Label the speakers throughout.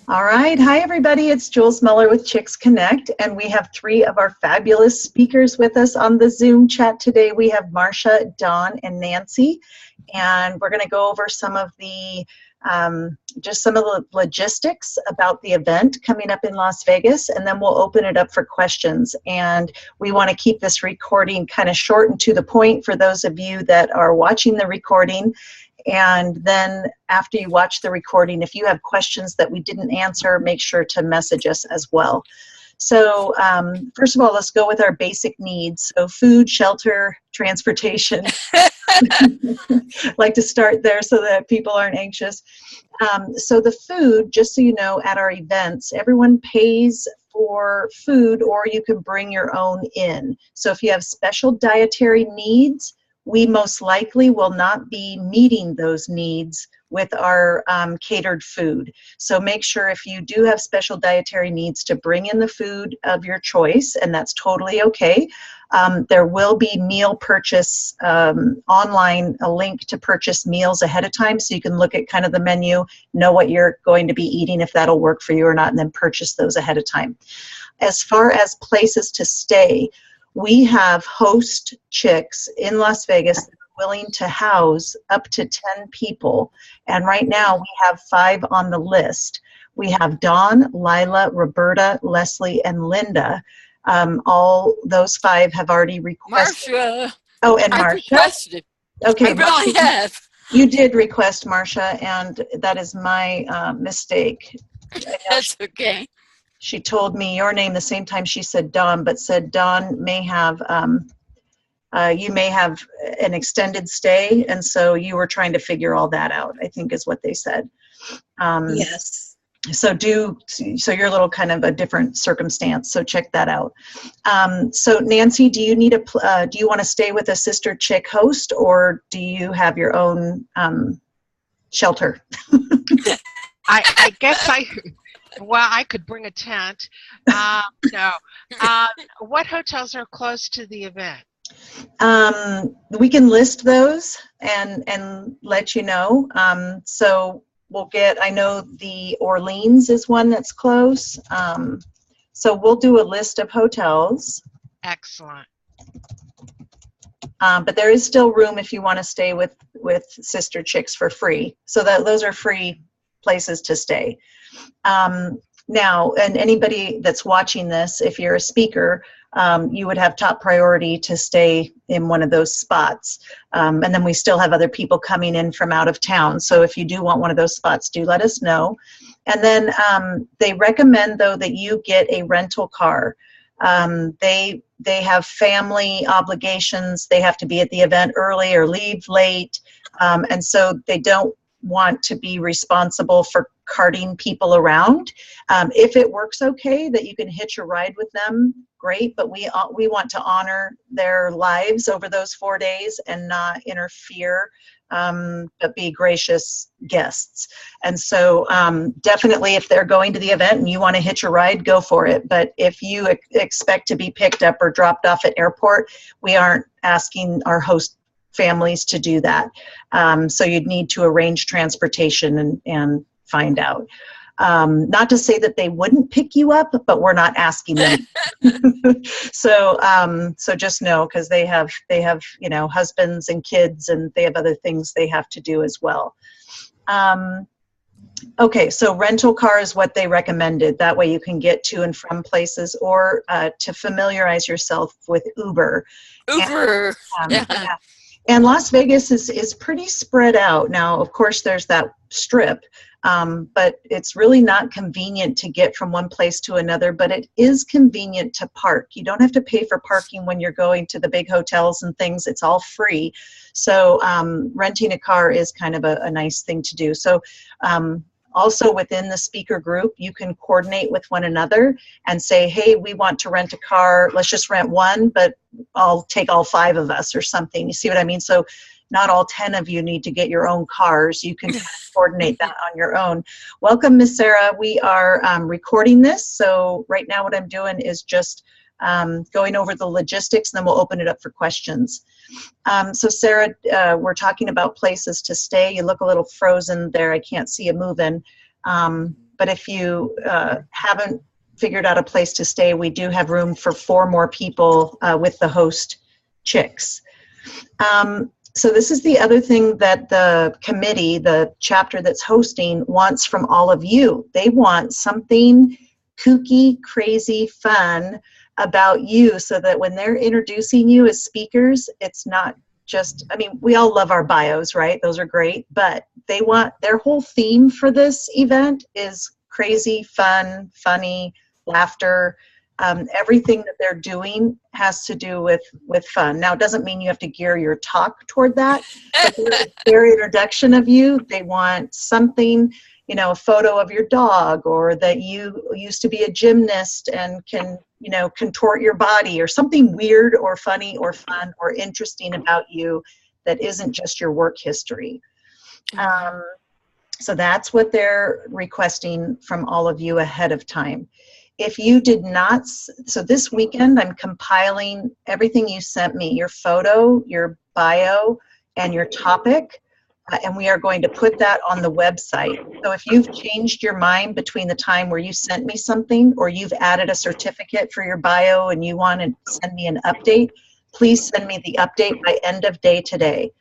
Speaker 1: All right. Hi, everybody. It's Jules Muller with Chicks Connect, and we have three of our fabulous speakers with us on the Zoom chat today. We have Marcia, Dawn, and Nancy, and we're going to go over some of the just some of the logistics about the event coming up in Las Vegas, and then we'll open it up for questions. And we want to keep this recording kind of short and to the point for those of you that are watching the recording. And then after you watch the recording, if you have questions that we didn't answer, make sure to message us as well. So first of all, let's go with our basic needs. So food, shelter, transportation. Like to start there so that people aren't anxious. So the food, just so you know, at our events, everyone pays for food, or you can bring your own in. So if you have special dietary needs, we most likely will not be meeting those needs with our catered food. So make sure if you do have special dietary needs to bring in the food of your choice, and that's totally okay. There will be meal purchase online, a link to purchase meals ahead of time, so you can look at kind of the menu, know what you're going to be eating, if that'll work for you or not, and then purchase those ahead of time. As far as places to stay, we have host chicks in Las Vegas that are willing to house up to 10 people. And right now we have 5 on the list. We have Dawn, Lila, Roberta, Leslie, and Linda. All those 5 have already requested.
Speaker 2: Marcia.
Speaker 1: Oh, and Marcia?
Speaker 2: I requested.
Speaker 1: Okay.
Speaker 2: I really have.
Speaker 1: You did request, Marcia, and that is my mistake.
Speaker 2: That's okay.
Speaker 1: She told me your name the same time she said Dawn, but said Dawn may have, you may have an extended stay, and so you were trying to figure all that out, I think is what they said.
Speaker 3: Yes.
Speaker 1: So you're a little kind of a different circumstance, so check that out. So Nancy, do you need do you want to stay with a sister chick host, or do you have your own shelter?
Speaker 4: I guess I could bring a tent. No. What hotels are close to the event?
Speaker 1: We can list those and let you know. So we'll I know the Orleans is one that's close. So we'll do a list of hotels.
Speaker 4: Excellent.
Speaker 1: But there is still room if you want to stay with Sister Chicks for free. So those are free places to stay. Now, and anybody that's watching this, if you're a speaker, you would have top priority to stay in one of those spots. And then we still have other people coming in from out of town. So if you do want one of those spots, do let us know. And then they recommend, though, that you get a rental car. They have family obligations. They have to be at the event early or leave late. And so they don't want to be responsible for carting people around. If it works okay that you can hitch a ride with them, great, but we want to honor their lives over those 4 days and not interfere, but be gracious guests. And so definitely if they're going to the event and you want to hitch a ride, go for it. But if you expect to be picked up or dropped off at airport, we aren't asking our host families to do that. So you'd need to arrange transportation and find out. Not to say that they wouldn't pick you up, but we're not asking them. So just know, because they have husbands and kids, and they have other things they have to do as well. Okay, so rental car is what they recommended. That way you can get to and from places, or to familiarize yourself with Uber.
Speaker 2: Uber.
Speaker 1: Yeah. And Las Vegas is pretty spread out. Now, of course, there's that strip, but it's really not convenient to get from one place to another, but it is convenient to park. You don't have to pay for parking when you're going to the big hotels and things. It's all free. So renting a car is kind of a nice thing to do. So also within the speaker group, you can coordinate with one another and say, hey, we want to rent a car. Let's just rent one, but I'll take all 5 of us or something. You see what I mean? So not all 10 of you need to get your own cars. You can coordinate that on your own. Welcome, Miss Sarah. We are recording this. So right now what I'm doing is just going over the logistics, and then we'll open it up for questions. So Sarah, we're talking about places to stay. You look a little frozen there. I can't see you moving. But if you haven't figured out a place to stay, we do have room for 4 more people with the host chicks. So this is the other thing that the committee, the chapter that's hosting, wants from all of you. They want something kooky, crazy, fun about you, so that when they're introducing you as speakers, it's not just, I mean, we all love our bios, right? Those are great, but they want, their whole theme for this event is crazy, fun, funny, laughter. Everything that they're doing has to do with fun. Now, it doesn't mean you have to gear your talk toward that, but their introduction of you, they want something, you know, a photo of your dog, or that you used to be a gymnast and can, you know, contort your body, or something weird or funny or fun or interesting about you that isn't just your work history. So that's what they're requesting from all of you ahead of time. If you did not, so this weekend I'm compiling everything you sent me, your photo, your bio, and your topic, and we are going to put that on the website. So if you've changed your mind between the time where you sent me something, or you've added a certificate for your bio and you want to send me an update, please send me the update by end of day today.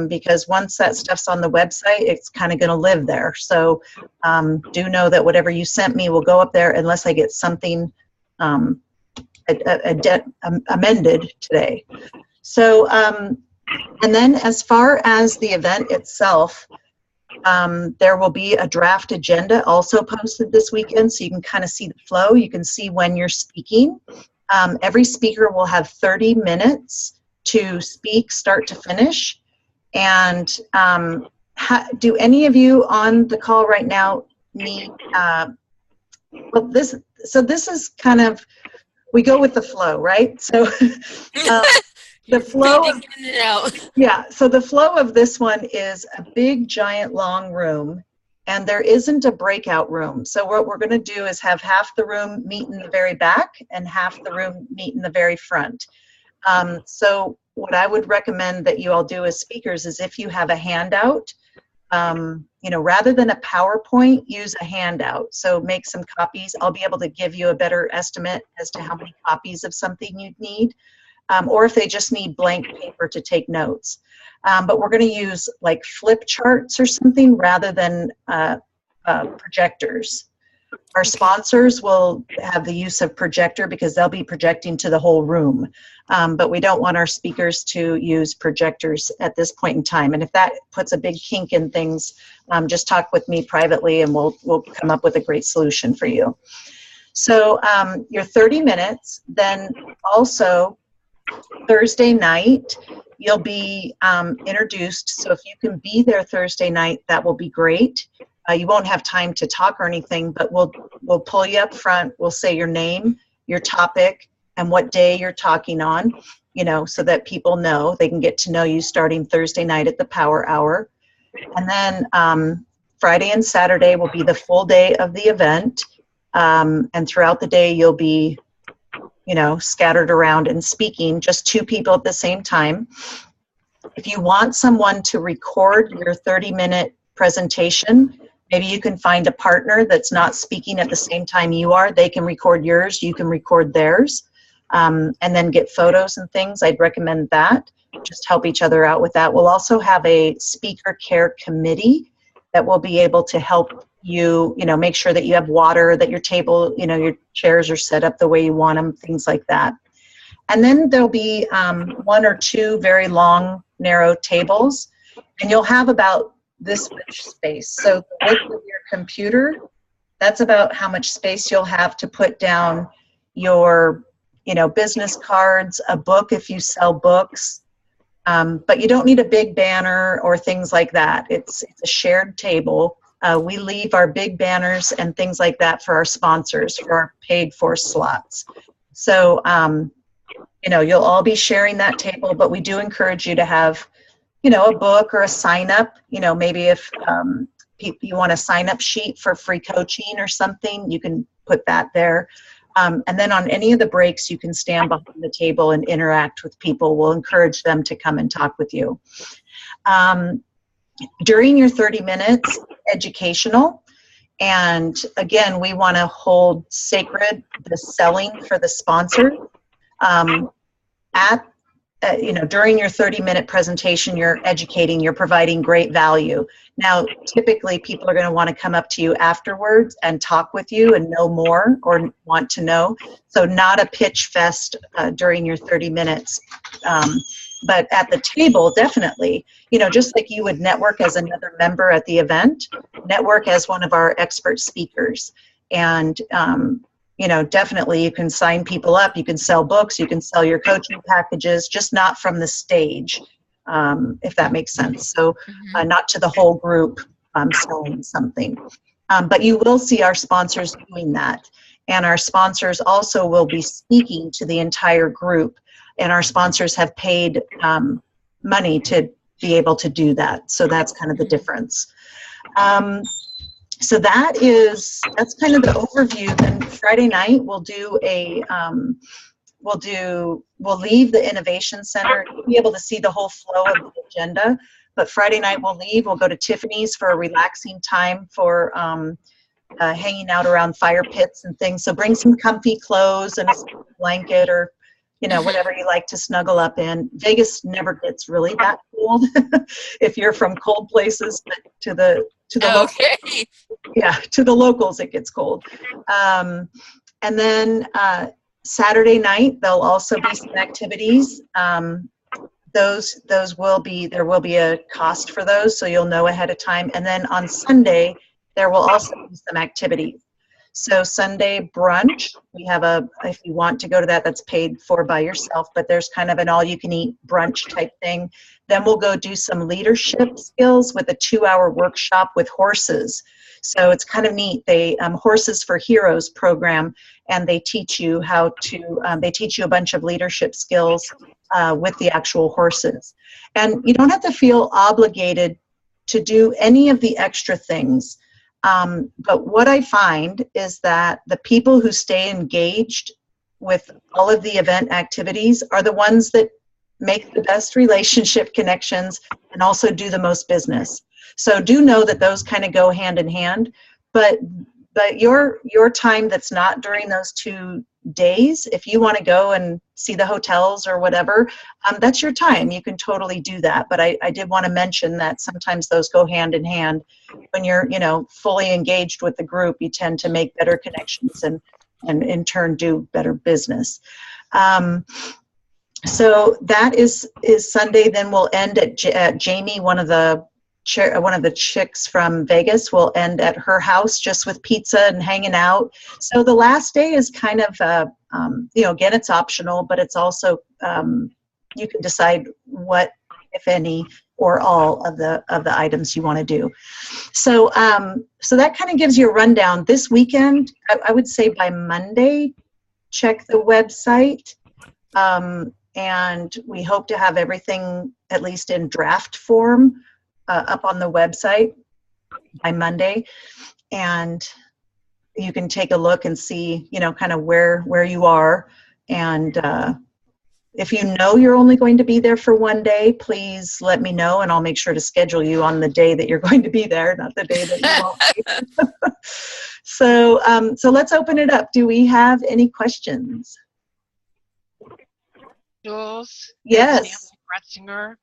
Speaker 1: Because once that stuff's on the website, it's kind of going to live there. So do know that whatever you sent me will go up there unless I get something amended today. So, and then as far as the event itself, there will be a draft agenda also posted this weekend, so you can kind of see the flow. You can see when you're speaking. Every speaker will have 30 minutes to speak, start to finish. And do any of you on the call right now need, well, this is kind of, we go with the flow, right? So the flow, yeah, so the flow of this one is a big, giant, long room, and there isn't a breakout room. So what we're going to do is have half the room meet in the very back and half the room meet in the very front. So what I would recommend that you all do as speakers is, if you have a handout, you know, rather than a PowerPoint, use a handout. So make some copies. I'll be able to give you a better estimate as to how many copies of something you'd need, or if they just need blank paper to take notes. But we're going to use like flip charts or something rather than projectors. Our sponsors will have the use of projector because they'll be projecting to the whole room. But we don't want our speakers to use projectors at this point in time. And if that puts a big kink in things, just talk with me privately and we'll come up with a great solution for you. So your 30 minutes, then also Thursday night, you'll be introduced. So if you can be there Thursday night, that will be great. You won't have time to talk or anything, but we'll pull you up front. We'll say your name, your topic, and what day you're talking on, you know, so that people know, they can get to know you starting Thursday night at the Power Hour. And then Friday and Saturday will be the full day of the event. And throughout the day, you'll be, you know, scattered around and speaking, just 2 people at the same time. If you want someone to record your 30-minute presentation, maybe you can find a partner that's not speaking at the same time you are. They can record yours, you can record theirs, and then get photos and things. I'd recommend that. Just help each other out with that. We'll also have a speaker care committee that will be able to help you, you know, make sure that you have water, that your table, you know, your chairs are set up the way you want them, things like that. And then there'll be 1 or 2 very long, narrow tables, and you'll have about this much space. So the width of your computer, that's about how much space you'll have to put down your, you know, business cards, a book if you sell books. But you don't need a big banner or things like that. It's a shared table. We leave our big banners and things like that for our sponsors, for our paid for slots. So, you know, you'll all be sharing that table, but we do encourage you to have, you know, a book or a sign up, you know, maybe if you want a sign up sheet for free coaching or something, you can put that there. And then on any of the breaks, you can stand behind the table and interact with people. We'll encourage them to come and talk with you. During your 30 minutes, educational, And again, we want to hold sacred the selling for the sponsor. During your 30-minute presentation, you're educating, you're providing great value. Now, typically people are going to want to come up to you afterwards and talk with you and know more or want to know. So not a pitch fest during your 30 minutes. But at the table, definitely, just like you would network as another member at the event, network as one of our expert speakers. And, definitely you can sign people up, you can sell books, you can sell your coaching packages, just not from the stage, if that makes sense. So not to the whole group selling something. But you will see our sponsors doing that. And our sponsors also will be speaking to the entire group. And our sponsors have paid money to be able to do that. So that's kind of the difference. So that's kind of the overview. Then Friday night we'll do we'll leave the Innovation Center. You'll be able to see the whole flow of the agenda. But Friday night we'll go to Tiffany's for a relaxing time for hanging out around fire pits and things. So bring some comfy clothes and a blanket or whatever you like to snuggle up in. Vegas never gets really that cold if you're from cold places, but to the
Speaker 2: Okay.
Speaker 1: to the locals it gets cold. And then Saturday night there'll also be some activities. There will be a cost for those, so you'll know ahead of time. And then on Sunday there will also be some activities. So Sunday brunch, we have if you want to go to that, that's paid for by yourself, but there's kind of an all-you-can-eat brunch type thing. Then we'll go do some leadership skills with a 2-hour workshop with horses. So it's kind of neat. They Horses for Heroes program, and they teach you they teach you a bunch of leadership skills with the actual horses. And you don't have to feel obligated to do any of the extra things. But what I find is that the people who stay engaged with all of the event activities are the ones that make the best relationship connections and also do the most business. So do know that those kind of go hand in hand, but your time that's not during those 2 days, if you want to go and see the hotels or whatever, that's your time. You can totally do that. But I did want to mention that sometimes those go hand in hand. When you're, fully engaged with the group, you tend to make better connections and in turn do better business. So that is Sunday. Then we'll end at Jamie, one of the chicks from Vegas, will end at her house just with pizza and hanging out. So the last day is kind of, again, it's optional, but it's also, you can decide what, if any, or all of the items you want to do. So, so that kind of gives you a rundown. This weekend, I would say by Monday, check the website. And we hope to have everything at least in draft form up on the website by Monday, and you can take a look and see, kind of where you are. And if you know you're only going to be there for 1 day, please let me know, and I'll make sure to schedule you on the day that you're going to be there, not the day that you won't be. So let's open it up. Do we have any questions?
Speaker 4: Jules?
Speaker 1: Yes.
Speaker 4: Nancy,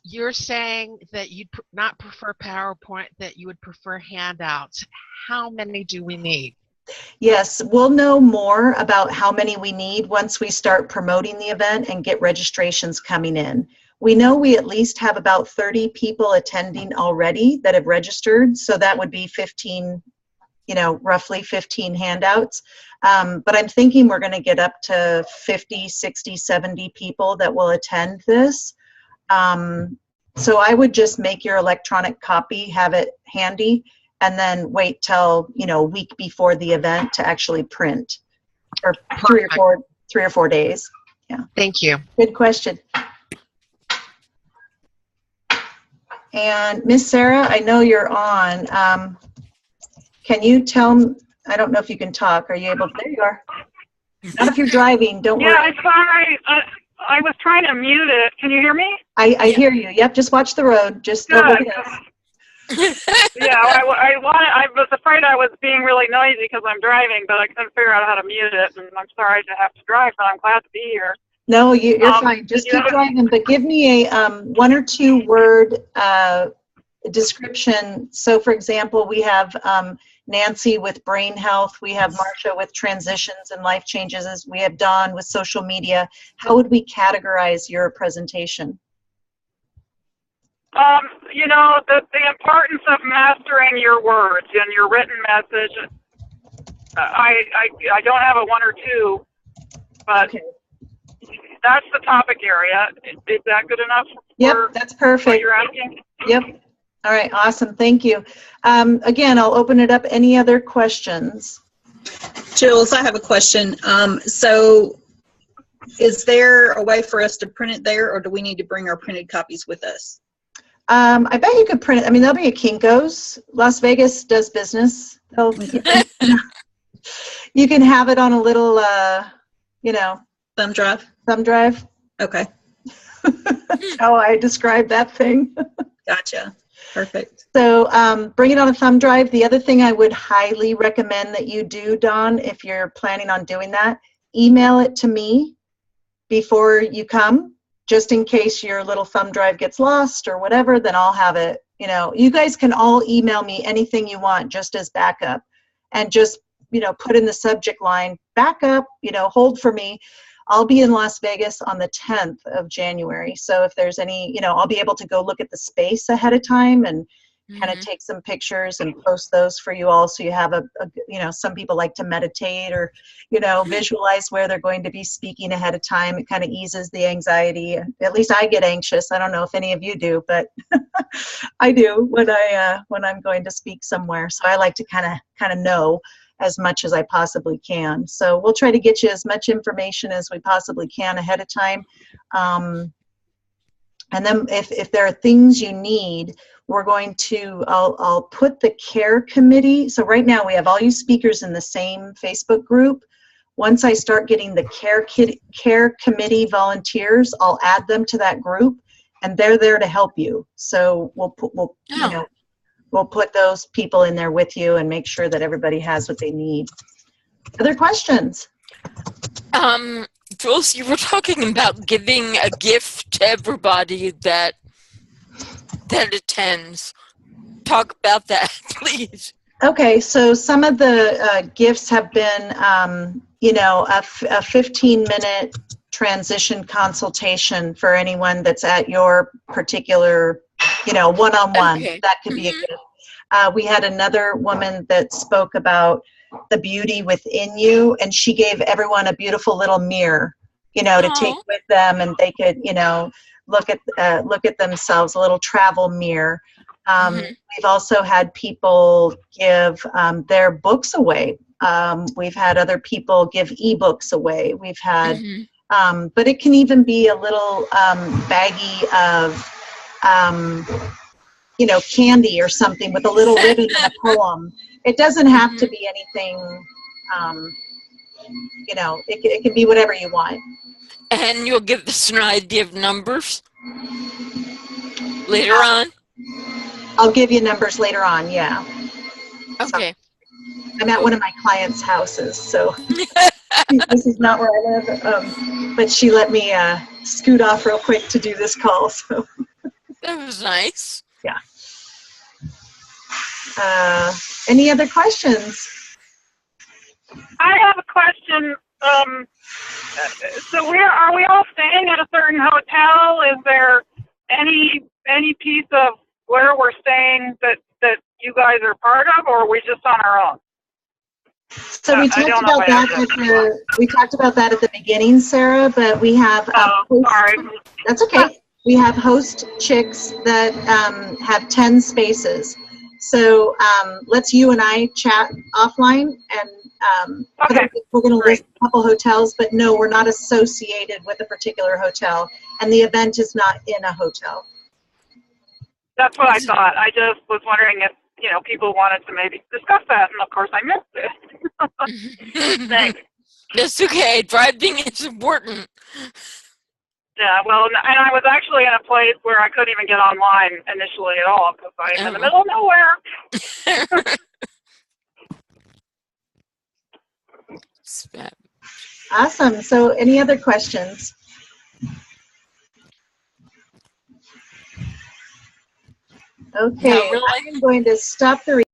Speaker 4: you're saying that you'd not prefer PowerPoint, that you would prefer handouts. How many do we need?
Speaker 1: Yes, we'll know more about how many we need once we start promoting the event and get registrations coming in. We know we at least have about 30 people attending already that have registered, so that would be 15, roughly 15 handouts. But I'm thinking we're going to get up to 50, 60, 70 people that will attend this. So I would just make your electronic copy, have it handy, and then wait till, a week before the event to actually print, or 3 or 4 days. Yeah.
Speaker 4: Thank you.
Speaker 1: Good question. And Miss Sarah, I know you're on. Can you tell, I don't know if you can talk. Are you able to? There you are. Not if you're driving, don't worry.
Speaker 5: Yeah, I'm sorry. I was trying to mute it. Can you hear me?
Speaker 1: I hear you. Yep, just watch the road. Just don't look at us.
Speaker 5: Yeah, I was afraid was being really noisy because I'm driving, but I couldn't figure out how to mute it, and I'm sorry to have to drive, but I'm glad to be here.
Speaker 1: No, you're fine. Just keep driving, but give me a 1 or 2 word description. So, for example, we have Nancy with brain health. We have Marsha with transitions and life changes. We have Dawn with social media. How would we categorize your presentation?
Speaker 5: You know, the importance of mastering your words and your written message. I don't have a 1 or 2, but
Speaker 1: Okay.
Speaker 5: that's the topic area. Is that good enough?
Speaker 1: Yep, that's
Speaker 5: What
Speaker 1: perfect.
Speaker 5: you're asking?
Speaker 1: Yep. All right, awesome. Thank you. Again, I'll open it up. Any other questions?
Speaker 3: Jules, I have a question. So is there a way for us to print it there, or do we need to bring our printed copies with us?
Speaker 1: I bet you could print it. I mean, there'll be a Kinko's. Las Vegas does business. You can have it on a little,
Speaker 3: Thumb drive?
Speaker 1: thumb drive.
Speaker 3: Okay,
Speaker 1: How I describe that thing.
Speaker 3: gotcha. Perfect.
Speaker 1: So bring it on a thumb drive. The other thing I would highly recommend that you do, Dawn, if you're planning on doing that, email it to me before you come, just in case your little thumb drive gets lost or whatever, then I'll have it. You guys can all email me anything you want just as backup, and just, put in the subject line, backup, hold for me. I'll be in Las Vegas on the 10th of January. So if there's any, I'll be able to go look at the space ahead of time and kind of take some pictures and post those for you all. So you have some people like to meditate or, visualize where they're going to be speaking ahead of time. It kind of eases the anxiety. At least I get anxious. I don't know if any of you do, but I do when I'm going to speak somewhere. So I like to kind of know as much as I possibly can. So we'll try to get you as much information as we possibly can ahead of time. And then if there are things you need, we're going to, I'll put the care committee. So right now we have all you speakers in the same Facebook group. Once I start getting the care committee volunteers, I'll add them to that group, and they're there to help you. So we'll put those people in there with you and make sure that everybody has what they need. Other questions?
Speaker 2: Jules, you were talking about giving a gift to everybody that attends. Talk about that, please.
Speaker 1: Okay, so some of the gifts have been, a 15-minute transition consultation for anyone that's at your particular, one-on-one.
Speaker 2: Okay.
Speaker 1: That could be a gift. We had another woman that spoke about the beauty within you, and she gave everyone a beautiful little mirror, to take with them, and they could, look at themselves, a little travel mirror. We've also had people give their books away. We've had other people give ebooks away. We've had, but it can even be a little baggie of, candy or something with a little ribbon and a poem. It doesn't have to be anything, it can be whatever you want.
Speaker 2: And you'll give us an idea of numbers later on?
Speaker 1: I'll give you numbers later on, yeah.
Speaker 2: Okay.
Speaker 1: So, I'm at one of my clients' houses, so this is not where I live, but she let me scoot off real quick to do this call. So
Speaker 2: That was nice.
Speaker 1: yeah. Any other questions?
Speaker 5: I have a question. So are we all staying at a certain hotel? Is there any piece of where we're staying that you guys are part of, or are we just on our own?
Speaker 1: So we talked about that we talked about that at the beginning, Sarah, but we have
Speaker 5: sorry.
Speaker 1: That's okay. We have host chicks that have 10 spaces. So let's you and I chat offline, and
Speaker 5: Okay.
Speaker 1: we're going to list a couple hotels, but no, we're not associated with a particular hotel, and the event is not in a hotel.
Speaker 5: That's what I thought. I just was wondering if, people wanted to maybe discuss that, and of course I missed it. Thanks.
Speaker 2: That's okay. Driving is important.
Speaker 5: Yeah, well, and I was actually in a place where I couldn't even get online initially at all because I'm in the middle of nowhere.
Speaker 2: Spam.
Speaker 1: Awesome. So any other questions? Okay,
Speaker 2: Not really.
Speaker 1: I'm going to stop the